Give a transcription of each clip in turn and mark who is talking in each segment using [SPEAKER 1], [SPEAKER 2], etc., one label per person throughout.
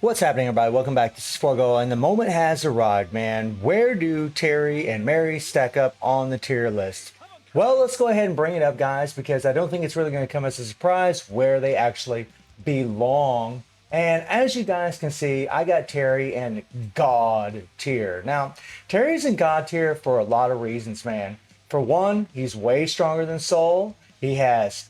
[SPEAKER 1] What's happening, everybody? Welcome back. This is Forgo, and the moment has arrived, man. Where do Terry and Mary stack up on the tier list? Well, let's go ahead and bring it up, guys, because I don't think it's really going to come as a surprise where they actually belong. And as you guys can see, I got Terry in God tier. Now, Terry's in God tier for a lot of reasons, man. For one, he's way stronger than Soul. He has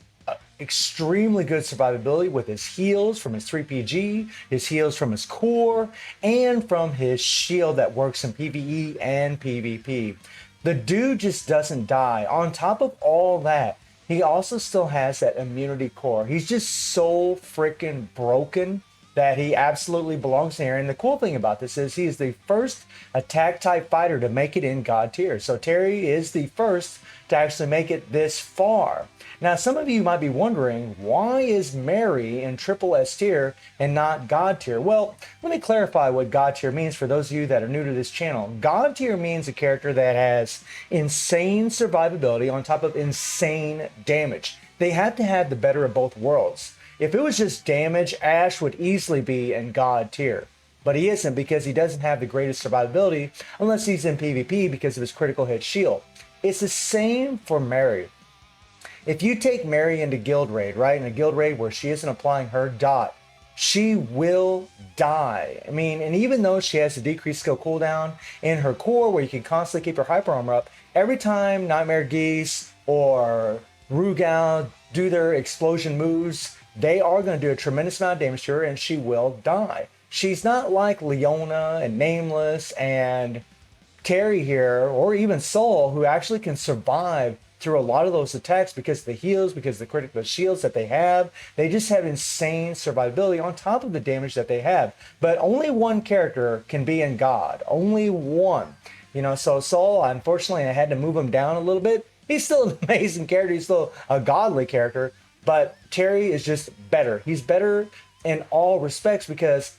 [SPEAKER 1] extremely good survivability with his heals from his 3PG, his heals from his core, and from his shield that works in PvE and PvP. The dude just doesn't die. On top of all that, he also still has that immunity core. He's just so freaking broken that he absolutely belongs here. And the cool thing about this is he is the first attack type fighter to make it in God tier. So Terry is the first to actually make it this far. Now, some of you might be wondering, why is Mary in triple S tier and not God tier? Well, let me clarify what God tier means for those of you that are new to this channel. God tier means a character that has insane survivability on top of insane damage. They have to have the better of both worlds. If it was just damage, Ash would easily be in God tier. But he isn't because he doesn't have the greatest survivability unless he's in PvP because of his critical hit shield. It's the same for Mary. If you take Mary into Guild Raid, right, in a Guild Raid where she isn't applying her dot, she will die. I mean, and even though she has a decreased skill cooldown in her core where you can constantly keep her hyper armor up, every time Nightmare Geese or Rugal do their explosion moves, they are going to do a tremendous amount of damage to her and she will die. She's not like Leona and Nameless and Terry here, or even Soul, who actually can survive through a lot of those attacks because of the heals, because of the critical shields that they have. They just have insane survivability on top of the damage that they have. But only one character can be in God. Only one. You know, so Soul, unfortunately, I had to move him down a little bit. He's still an amazing character. He's still a godly character. But Terry is just better. He's better in all respects because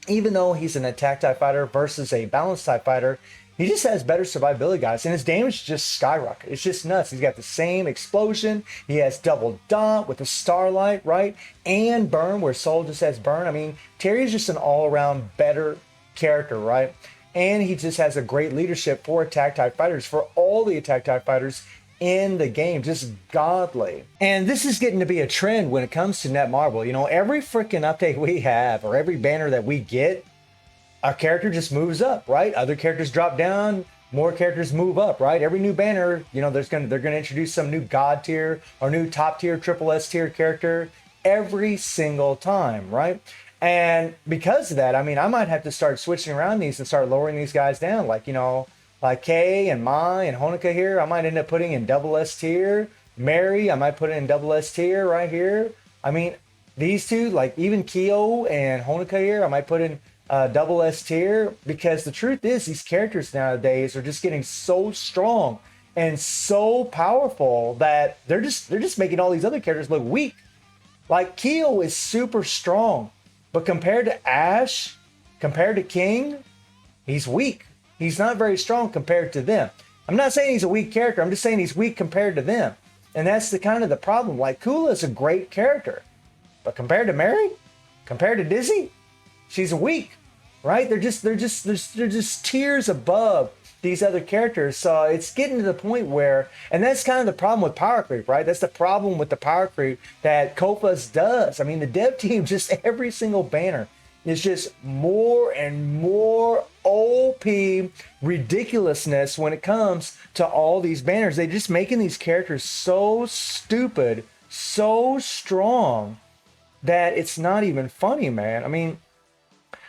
[SPEAKER 1] even though he's an attack type fighter versus a balance type fighter, he just has better survivability, guys, and his damage just skyrocket. It's just nuts. He's got the same explosion. He has double dot with the starlight, right? And burn, where Soul just has burn. I mean, Terry's just an all-around better character, right? And he just has a great leadership for attack type fighters, for all the attack type fighters in the game, just godly. And this is getting to be a trend when it comes to Netmarble. You know, every freaking update we have or every banner that we get, our character just moves up, right? Other characters drop down, more characters move up, right? Every new banner, you know, they're gonna introduce some new God tier or new top tier, triple S tier character every single time, right? And because of that, I mean, I might have to start switching around these and start lowering these guys down, like, you know, like Kay and Mai and Honoka here. I might end up putting in double S tier. Mary, I might put in double S tier right here. I mean, these two, like even Kyo and Honoka here, I might put in double S tier, because the truth is these characters nowadays are just getting so strong and so powerful that they're just making all these other characters look weak. Like Kyo is super strong, but compared to Ash, compared to King, he's weak. He's not very strong compared to them. I'm not saying he's a weak character. I'm just saying he's weak compared to them. And that's the kind of the problem. Like Kula is a great character, but compared to Mary, compared to Dizzy, she's weak. Right? They're just tiers above these other characters. So it's getting to the point where, and that's kind of the problem with power creep, right? That's the problem with the power creep that Kofa's does. I mean, the dev team, just every single banner is just more and more OP ridiculousness when it comes to all these banners. They're just making these characters so stupid, so strong that it's not even funny, man. I mean,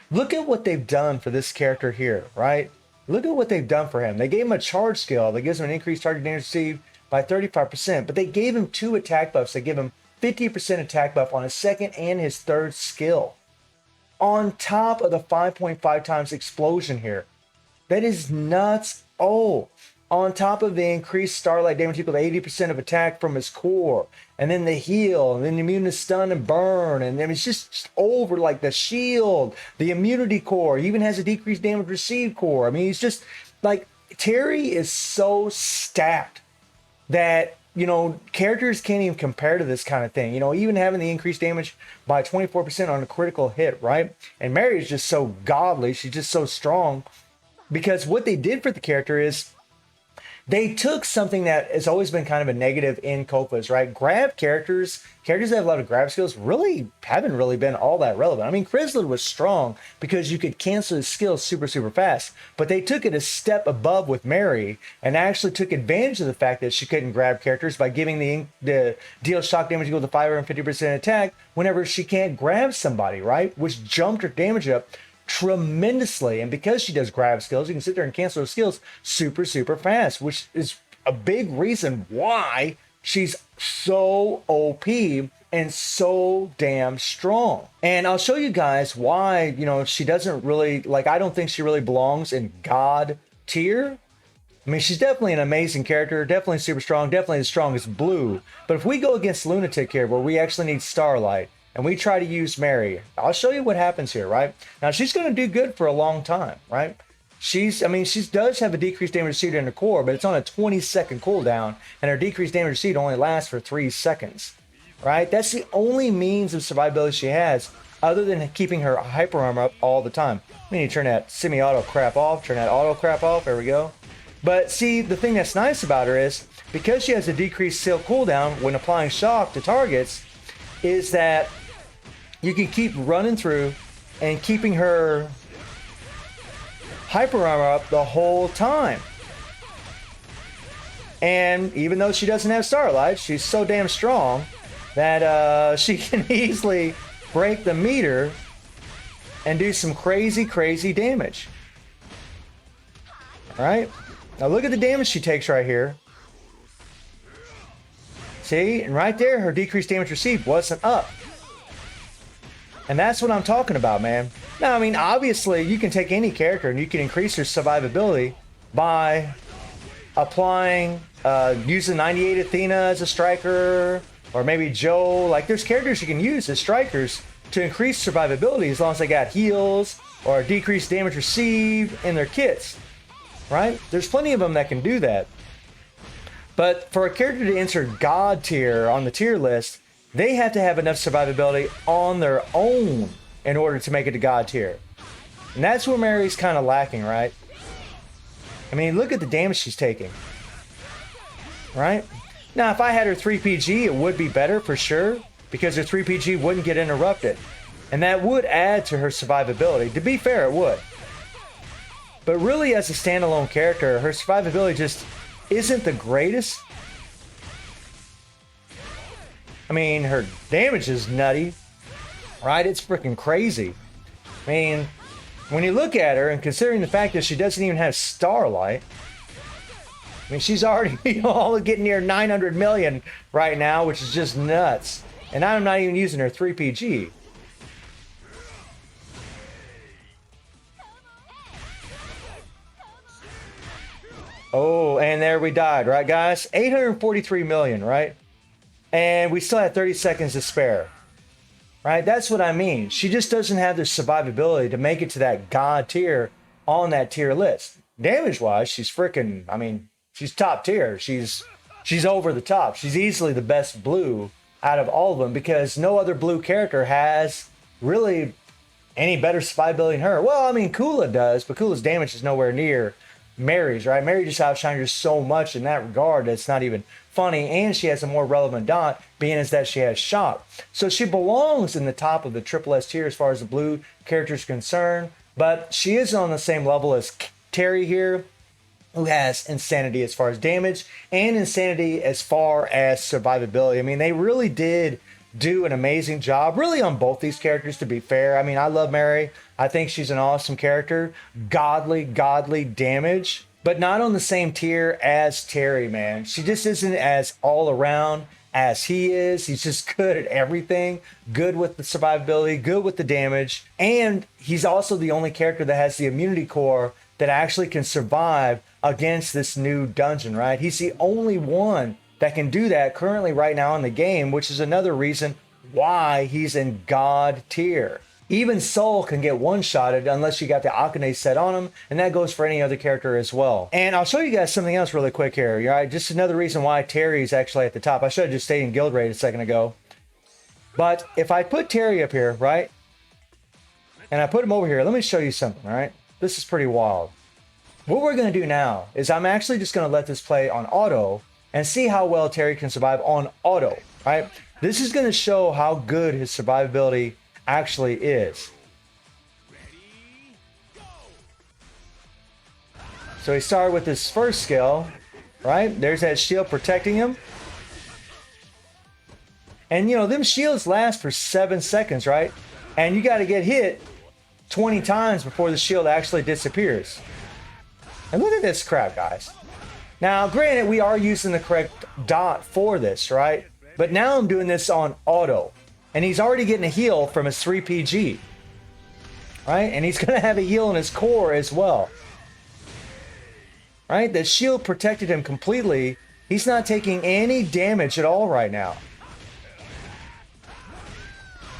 [SPEAKER 1] look at what they've done for this character here, right? Look at what they've done for him. They gave him a charge skill that gives him an increased target damage received by 35%, but they gave him 2 attack buffs. They give him 50% attack buff on his second and his third skill, on top of the 5.5 times explosion here. That is nuts. Oh, on top of the increased starlight damage equal to 80% of attack from his core, and then the heal, and then immune to stun and burn, and then it's just over, like the shield, the immunity core. He even has a decreased damage received core. I mean, he's just like, Terry is so stacked that characters can't even compare to this kind of thing. Even having the increased damage by 24% on a critical hit, right? And Mary is just so godly. She's just so strong because what they did for the character is they took something that has always been kind of a negative in Copas, right? Characters that have a lot of grab skills haven't really been all that relevant. I mean, Chrysalid was strong because you could cancel his skills super, super fast, but they took it a step above with Mary and actually took advantage of the fact that she couldn't grab characters by giving the deal shock damage equal to 550% attack whenever she can't grab somebody, right? Which jumped her damage up tremendously. And because she does grab skills, you can sit there and cancel her skills super, super fast, which is a big reason why she's so OP and so damn strong. And I'll show you guys why, she doesn't really, I don't think she really belongs in God tier. I mean, she's definitely an amazing character, definitely super strong, definitely the strongest blue. But if we go against Lunatic here, where we actually need Starlight, and we try to use Mary, I'll show you what happens here, right? Now, she's going to do good for a long time, right? She does have a decreased damage received in her core, but it's on a 20-second cooldown, and her decreased damage received only lasts for 3 seconds, right? That's the only means of survivability she has, other than keeping her hyper armor up all the time. We need to turn that semi-auto crap off, there we go. But see, the thing that's nice about her is, because she has a decreased seal cooldown when applying shock to targets, is that you can keep running through and keeping her hyper armor up the whole time. And even though she doesn't have Starlight, she's so damn strong that she can easily break the meter and do some crazy, crazy damage. All right? Now look at the damage she takes right here. See? And right there, her decreased damage received wasn't up. And that's what I'm talking about, man. Now, I mean, obviously, you can take any character and you can increase their survivability by applying, using 98 Athena as a striker, or maybe Joe. There's characters you can use as strikers to increase survivability as long as they got heals or decreased damage received in their kits, right? There's plenty of them that can do that. But for a character to enter God tier on the tier list, they have to have enough survivability on their own in order to make it to God tier. And that's where Mary's kind of lacking, right? I mean, look at the damage she's taking. Right? Now, if I had her 3PG, it would be better for sure, because her 3PG wouldn't get interrupted. And that would add to her survivability. To be fair, it would. But really, as a standalone character, her survivability just isn't the greatest. I mean, her damage is nutty, right? It's freaking crazy. I mean, when you look at her and considering the fact that she doesn't even have Starlight, I mean, she's already all getting near 900 million right now, which is just nuts. And I'm not even using her 3PG. Oh, and there we died, right, guys? 843 million, right? And we still had 30 seconds to spare, right? That's what I mean. She just doesn't have the survivability to make it to that God tier on that tier list. Damage-wise, she's freaking, I mean, she's top tier. She's over the top. She's easily the best blue out of all of them because no other blue character has really any better survivability than her. Well, I mean, Kula does, but Kula's damage is nowhere near Mary's, right? Mary just outshines her so much in that regard that it's not even funny, and she has a more relevant dot, being as that she has shock. So she belongs in the top of the triple S tier as far as the blue character is concerned, but she is on the same level as Terry here, who has Insanity as far as damage and Insanity as far as survivability. I mean, they really did do an amazing job, really, on both these characters, to be fair. I mean, I love Mary. I think she's an awesome character. Godly damage, but not on the same tier as Terry, man. She just isn't as all around as he is. He's just good at everything, good with the survivability, good with the damage, and he's also the only character that has the immunity core that actually can survive against this new dungeon, right? He's the only one that can do that currently right now in the game, which is another reason why he's in God tier. Even Soul can get one-shotted unless you got the Akane set on him, and that goes for any other character as well. And I'll show you guys something else really quick here. All right, just another reason why Terry is actually at the top. I should have just stayed in guild raid a second ago. But if I put Terry up here, right, and I put him over here, let me show you something, all right? This is pretty wild. What we're going to do now is I'm actually just going to let this play on auto and see how well Terry can survive on auto, right? This is going to show how good his survivability actually is. So he started with his first skill, right? There's that shield protecting him. And you know, them shields last for 7 seconds, right? And you got to get hit 20 times before the shield actually disappears. And look at this crap, guys. Now, granted, we are using the correct dot for this, right? But now I'm doing this on auto. And he's already getting a heal from his 3PG. Right? And he's going to have a heal in his core as well. Right? The shield protected him completely. He's not taking any damage at all right now.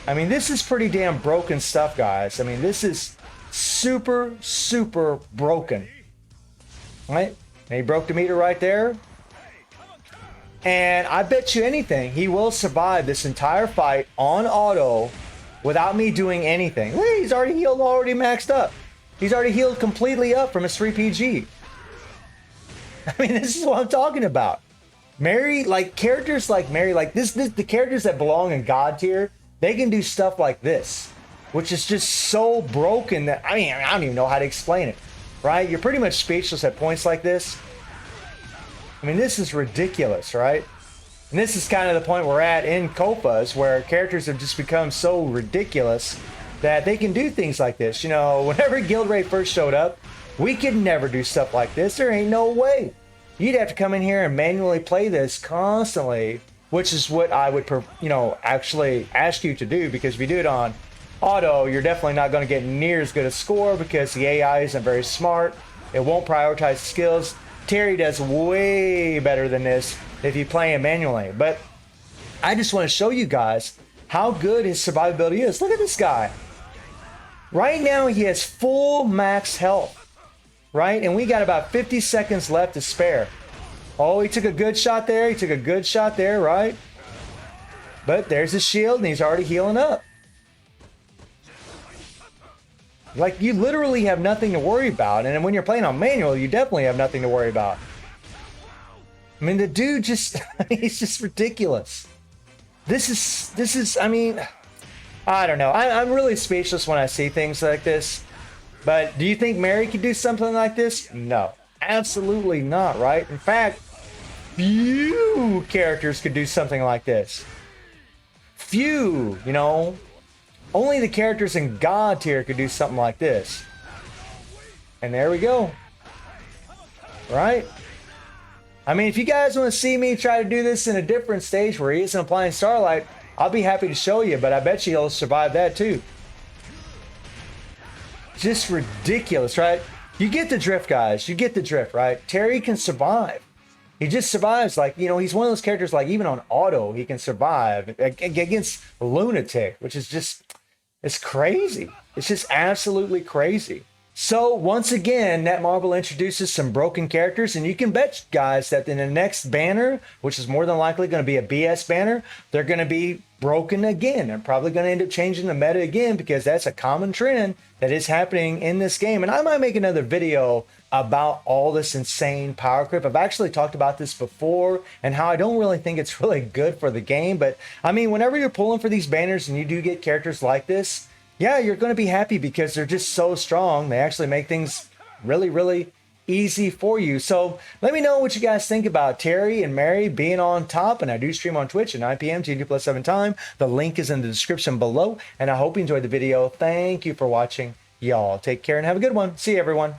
[SPEAKER 1] I mean, this is pretty damn broken stuff, guys. I mean, this is super, super broken. Right? And he broke the meter right there. And I bet you anything, he will survive this entire fight on auto without me doing anything. Look, he's already healed, already maxed up. He's already healed completely up from his 3PG. I mean, this is what I'm talking about. Mary, like characters like Mary, like this the characters that belong in God tier, they can do stuff like this, which is just so broken that, I mean, I don't even know how to explain it, right? You're pretty much speechless at points like this. I mean, this is ridiculous, right? And this is kind of the point we're at in Copas, where characters have just become so ridiculous that they can do things like this. You know, whenever Guild Raid first showed up, we could never do stuff like this. There ain't no way. You'd have to come in here and manually play this constantly, which is what I would, you know, actually ask you to do, because if you do it on auto, you're definitely not going to get near as good a score because the AI isn't very smart. It won't prioritize skills. Terry does way better than this if you play him manually. But I just want to show you guys how good his survivability is. Look at this guy. Right now he has full max health, right? And we got about 50 seconds left to spare. Oh, he took a good shot there. He took a good shot there, right? But there's his shield and he's already healing up. Like, you literally have nothing to worry about. And when you're playing on manual, you definitely have nothing to worry about. I mean, the dude just, he's just ridiculous. This is, I mean, I don't know. I'm really speechless when I see things like this. But do you think Mary could do something like this? No, absolutely not, right? In fact, few characters could do something like this. Few, you know. Only the characters in God tier could do something like this. And there we go. Right? I mean, if you guys want to see me try to do this in a different stage where he isn't applying Starlight, I'll be happy to show you, but I bet you he'll survive that too. Just ridiculous, right? You get the drift, guys. You get the drift, right? Terry can survive. He just survives. Like, you know, he's one of those characters, like, even on auto, he can survive against Lunatic, which is just, it's crazy. It's just absolutely crazy. So once again, Netmarble introduces some broken characters, and you can bet, guys, that in the next banner, which is more than likely going to be a BS banner, they're going to be broken again. They're probably going to end up changing the meta again, because that's a common trend that is happening in this game. And I might make another video about all this insane power creep. I've actually talked about this before and how I don't really think it's really good for the game. But I mean, whenever you're pulling for these banners and you do get characters like this, yeah, you're going to be happy because they're just so strong. They actually make things really, really easy for you. So let me know what you guys think about Terry and Mary being on top. And I do stream on Twitch at 9 p.m. GMT+7 time. The link is in the description below. And I hope you enjoyed the video. Thank you for watching. Y'all take care and have a good one. See you, everyone.